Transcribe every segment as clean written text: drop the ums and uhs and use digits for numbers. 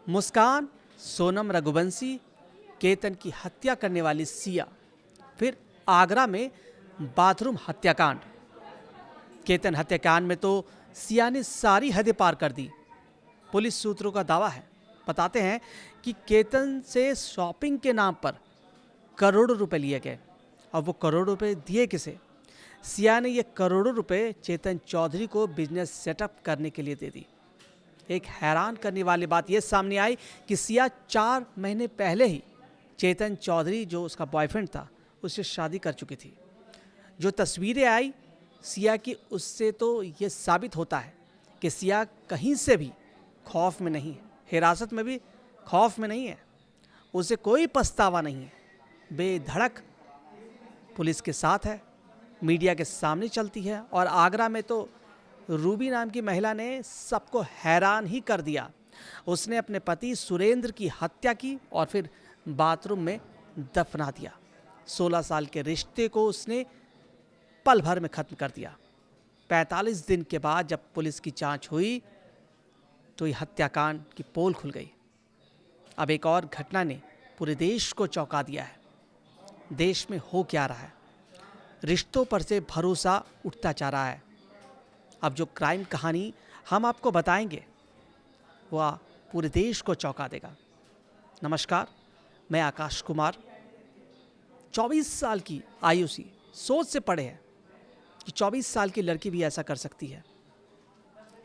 मुस्कान, सोनम रघुवंशी, केतन की हत्या करने वाली सिया, फिर आगरा में बाथरूम हत्याकांड। केतन हत्याकांड में तो सिया ने सारी हदें पार कर दी। पुलिस सूत्रों का दावा है, बताते हैं कि केतन से शॉपिंग के नाम पर करोड़ों रुपए लिए गए। और वो करोड़ों रुपए दिए किसे? सिया ने ये करोड़ों रुपए चेतन चौधरी को बिजनेस सेटअप करने के लिए दे दी। एक हैरान करने वाली बात यह सामने आई कि सिया 4 महीने पहले ही चेतन चौधरी, जो उसका बॉयफ्रेंड था, उससे शादी कर चुकी थी। जो तस्वीरें आई सिया की, उससे तो ये साबित होता है कि सिया कहीं से भी खौफ में नहीं है, हिरासत में भी खौफ में नहीं है, उसे कोई पछतावा नहीं है। बेधड़क पुलिस के साथ है, मीडिया के सामने चलती है। और आगरा में तो रूबी नाम की महिला ने सबको हैरान ही कर दिया। उसने अपने पति सुरेंद्र की हत्या की और फिर बाथरूम में दफना दिया। 16 साल के रिश्ते को उसने पल भर में खत्म कर दिया। 45 दिन के बाद जब पुलिस की जांच हुई तो ये हत्याकांड की पोल खुल गई। अब एक और घटना ने पूरे देश को चौंका दिया है। देश में हो क्या रहा है? रिश्तों पर से भरोसा उठता जा रहा है। अब जो क्राइम कहानी हम आपको बताएंगे वह पूरे देश को चौंका देगा। नमस्कार, मैं आकाश कुमार। 24 साल की आयु सी सोच से पड़े है कि 24 साल की लड़की भी ऐसा कर सकती है।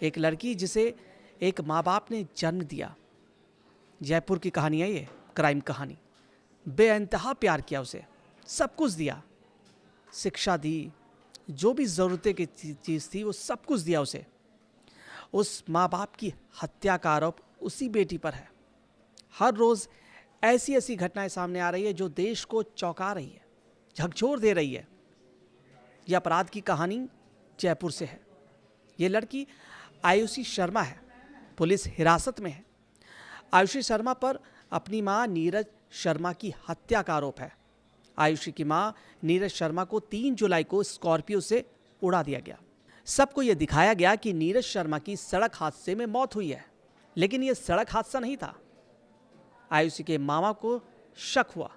एक लड़की जिसे एक माँ बाप ने जन्म दिया। जयपुर की कहानी है ये, क्राइम कहानी। बेइंतहा प्यार किया उसे, सब कुछ दिया, शिक्षा दी, जो भी ज़रूरतें की चीज़ थी वो सब कुछ दिया उसे। उस माँ बाप की हत्या का आरोप उसी बेटी पर है। हर रोज़ ऐसी ऐसी घटनाएं सामने आ रही है जो देश को चौंका रही है, झकझोर दे रही है। यह अपराध की कहानी जयपुर से है। ये लड़की आयुषी शर्मा है, पुलिस हिरासत में है। आयुषी शर्मा पर अपनी मां नीरज शर्मा की हत्या का आरोप है। आयुषी की मां नीरज शर्मा को 3 जुलाई को स्कॉर्पियो से उड़ा दिया गया। सबको यह दिखाया गया कि नीरज शर्मा की सड़क हादसे में मौत हुई है, लेकिन यह सड़क हादसा नहीं था। आयुषी के मामा को शक हुआ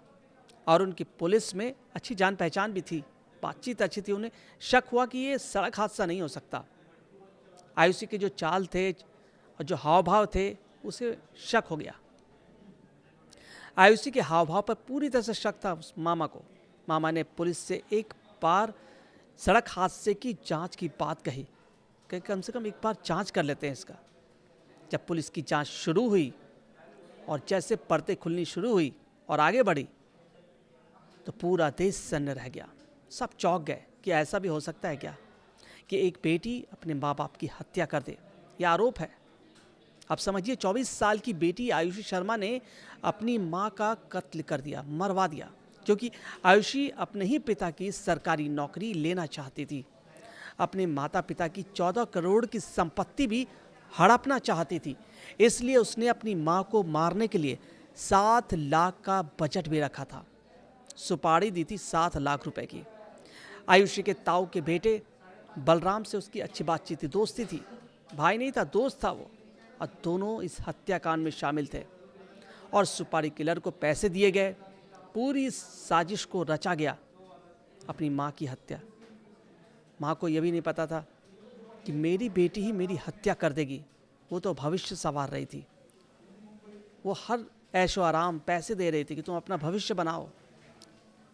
और उनकी पुलिस में अच्छी जान पहचान भी थी, बातचीत अच्छी थी। उन्हें शक हुआ कि यह सड़क हादसा नहीं हो सकता। आयुषी के जो चाल थे और जो हाव भाव थे उसे शक हो गया। आयुषी के हाव भाव पर पूरी तरह से शक था उस मामा को। मामा ने पुलिस से एक बार सड़क हादसे की जांच की बात कही कि कम से कम एक बार जांच कर लेते हैं इसका। जब पुलिस की जांच शुरू हुई और जैसे परतें खुलनी शुरू हुई और आगे बढ़ी तो पूरा देश सन्न रह गया। सब चौंक गए कि ऐसा भी हो सकता है क्या कि एक बेटी अपने माँ बाप की हत्या कर दे। यह आरोप है। अब समझिए, 24 साल की बेटी आयुषी शर्मा ने अपनी मां का कत्ल कर दिया, मरवा दिया, क्योंकि आयुषी अपने ही पिता की सरकारी नौकरी लेना चाहती थी। अपने माता पिता की 14 करोड़ की संपत्ति भी हड़पना चाहती थी। इसलिए उसने अपनी मां को मारने के लिए 7 लाख का बजट भी रखा था। सुपारी दी थी 7 लाख रुपए की। आयुषी के ताऊ के बेटे बलराम से उसकी अच्छी बातचीत थी, दोस्ती थी। भाई नहीं था, दोस्त था वो। और दोनों इस हत्याकांड में शामिल थे और सुपारी किलर को पैसे दिए गए। पूरी साजिश को रचा गया अपनी मां की हत्या। मां को यह भी नहीं पता था कि मेरी बेटी ही मेरी हत्या कर देगी। वो तो भविष्य संवार रही थी। वो हर ऐशो आराम पैसे दे रही थी कि तुम अपना भविष्य बनाओ,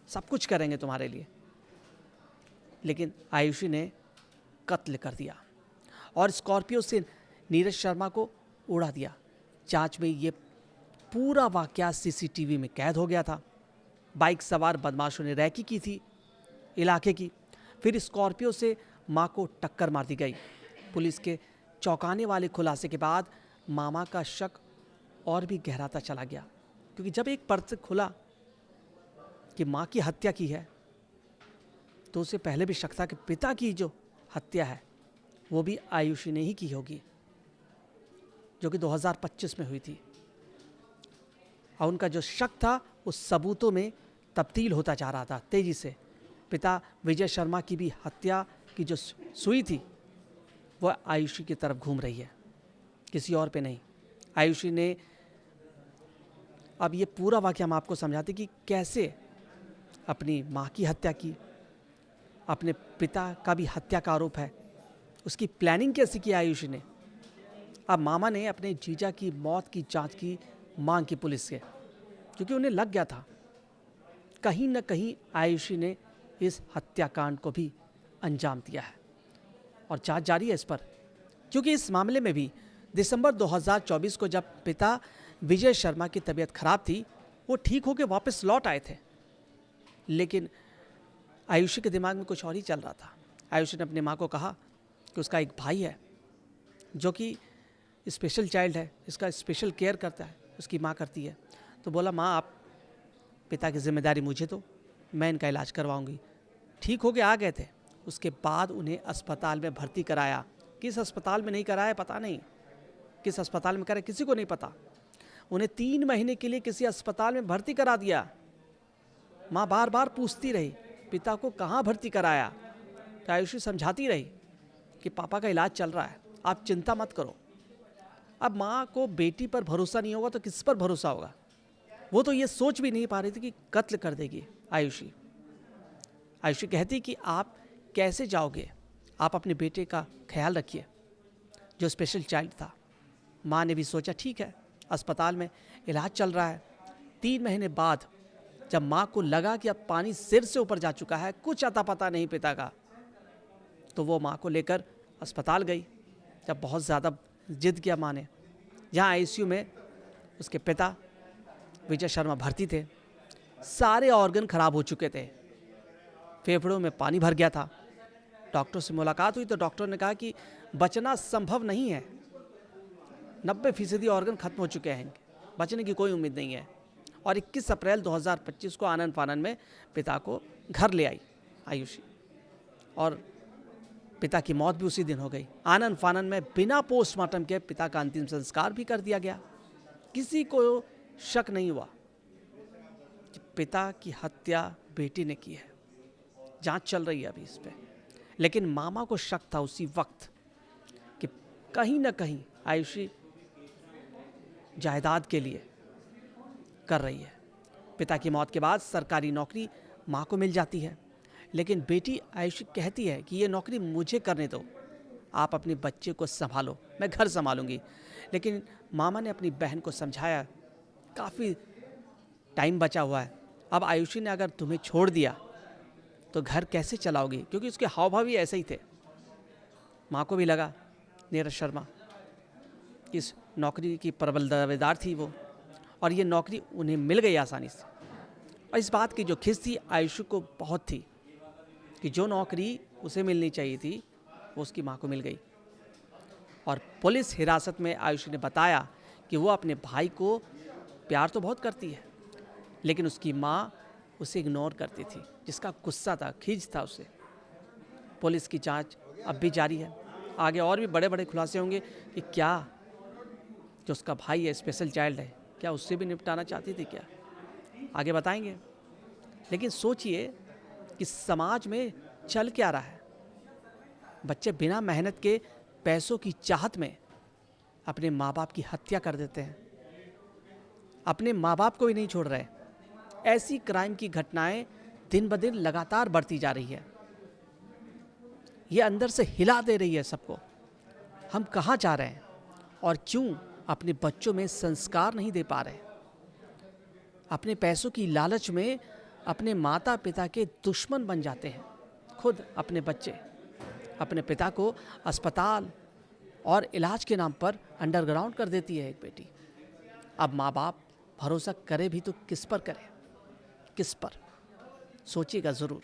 सब कुछ करेंगे तुम्हारे लिए। लेकिन आयुषी ने कत्ल कर दिया और स्कॉर्पियो से नीरज शर्मा को उड़ा दिया। जांच में ये पूरा वाकया सीसीटीवी में कैद हो गया था। बाइक सवार बदमाशों ने रैकी की थी इलाके की। फिर स्कॉर्पियो से मां को टक्कर मार दी गई। पुलिस के चौंकाने वाले खुलासे के बाद मामा का शक और भी गहराता चला गया, क्योंकि जब एक पर्चा खुला कि मां की हत्या की है तो उसे पहले भी शक था कि पिता की जो हत्या है वो भी आयुषी ने ही की होगी, जो कि 2025 में हुई थी। और उनका जो शक था वो सबूतों में तब्दील होता जा रहा था तेजी से। पिता विजय शर्मा की भी हत्या की जो सुई थी वह आयुषी की तरफ घूम रही है, किसी और पे नहीं। आयुषी ने अब ये पूरा वाक़या हम आपको समझाते कि कैसे अपनी माँ की हत्या की, अपने पिता का भी हत्या का आरोप है, उसकी प्लानिंग कैसे की आयुषी ने। अब मामा ने अपने जीजा की मौत की जांच की मांग की पुलिस से, क्योंकि उन्हें लग गया था कहीं न कहीं आयुषी ने इस हत्याकांड को भी अंजाम दिया है, और जांच जारी है इस पर। क्योंकि इस मामले में भी दिसंबर 2024 को जब पिता विजय शर्मा की तबीयत खराब थी, वो ठीक होकर वापस लौट आए थे, लेकिन आयुषी के दिमाग में कुछ और ही चल रहा था। आयुषी ने अपनी माँ को कहा कि उसका एक भाई है जो कि स्पेशल चाइल्ड है, इसका स्पेशल केयर करता है, उसकी माँ करती है। तो बोला, माँ आप पिता की जिम्मेदारी मुझे दो, मैं इनका इलाज करवाऊंगी। ठीक हो के आ गए थे। उसके बाद उन्हें अस्पताल में भर्ती कराया। किस अस्पताल में नहीं कराया पता नहीं, किस अस्पताल में कराया किसी को नहीं पता। उन्हें 3 महीने के लिए किसी अस्पताल में भर्ती करा दिया। माँ बार बार पूछती रही पिता को कहाँ भर्ती कराया, तो आयुषी समझाती रही कि पापा का इलाज चल रहा है, आप चिंता मत करो। अब माँ को बेटी पर भरोसा नहीं होगा तो किस पर भरोसा होगा। वो तो ये सोच भी नहीं पा रही थी कि कत्ल कर देगी आयुषी। आयुषी कहती कि आप कैसे जाओगे, आप अपने बेटे का ख्याल रखिए जो स्पेशल चाइल्ड था। माँ ने भी सोचा ठीक है, अस्पताल में इलाज चल रहा है। 3 महीने बाद जब माँ को लगा कि अब पानी सिर से ऊपर जा चुका है, कुछ अता पता नहीं पिता का, तो वो माँ को लेकर अस्पताल गई। जब बहुत ज़्यादा जिद किया माँ ने, जहाँ आईसीयू में उसके पिता विजय शर्मा भर्ती थे, सारे ऑर्गन खराब हो चुके थे, फेफड़ों में पानी भर गया था। डॉक्टर से मुलाकात हुई तो डॉक्टर ने कहा कि बचना संभव नहीं है, 90% ऑर्गन खत्म हो चुके हैं, बचने की कोई उम्मीद नहीं है। और 21 अप्रैल 2025 को आनन फानन में पिता को घर ले आई आयुषी, और पिता की मौत भी उसी दिन हो गई। आनन फानन में बिना पोस्टमार्टम के पिता का अंतिम संस्कार भी कर दिया गया। किसी को शक नहीं हुआ कि पिता की हत्या बेटी ने की है। जांच चल रही है अभी इस पे, लेकिन मामा को शक था उसी वक्त कि कहीं ना कहीं आयुषी जायदाद के लिए कर रही है। पिता की मौत के बाद सरकारी नौकरी माँ को मिल जाती है, लेकिन बेटी आयुषी कहती है कि ये नौकरी मुझे करने दो, आप अपने बच्चे को संभालो, मैं घर संभालूंगी। लेकिन मामा ने अपनी बहन को समझाया, काफ़ी टाइम बचा हुआ है, अब आयुषी ने अगर तुम्हें छोड़ दिया तो घर कैसे चलाओगी, क्योंकि उसके हाव भाव भी ऐसे ही थे। माँ को भी लगा नीरज शर्मा इस नौकरी की प्रबल दावेदार थी वो, और ये नौकरी उन्हें मिल गई आसानी से। और इस बात की जो खिस थी आयुषी को बहुत थी कि जो नौकरी उसे मिलनी चाहिए थी वो उसकी माँ को मिल गई। और पुलिस हिरासत में आयुषी ने बताया कि वो अपने भाई को प्यार तो बहुत करती है, लेकिन उसकी माँ उसे इग्नोर करती थी, जिसका गुस्सा था, खींच था उसे। पुलिस की जांच अब भी जारी है, आगे और भी बड़े बड़े खुलासे होंगे कि क्या जो उसका भाई है, स्पेशल चाइल्ड है, क्या उससे भी निपटाना चाहती थी क्या, आगे बताएंगे। लेकिन सोचिए कि समाज में चल क्या रहा है। बच्चे बिना मेहनत के पैसों की चाहत में अपने माँ बाप की हत्या कर देते हैं, अपने माँ बाप को भी नहीं छोड़ रहे। ऐसी क्राइम की घटनाएं दिन ब दिन लगातार बढ़ती जा रही है। ये अंदर से हिला दे रही है सबको। हम कहाँ जा रहे हैं और क्यों अपने बच्चों में संस्कार नहीं दे पा रहे। अपने पैसों की लालच में अपने माता पिता के दुश्मन बन जाते हैं खुद अपने बच्चे। अपने पिता को अस्पताल और इलाज के नाम पर अंडरग्राउंड कर देती है एक बेटी। अब माँ बाप भरोसा करे भी तो किस पर करे, किस पर, सोचिएगा ज़रूर।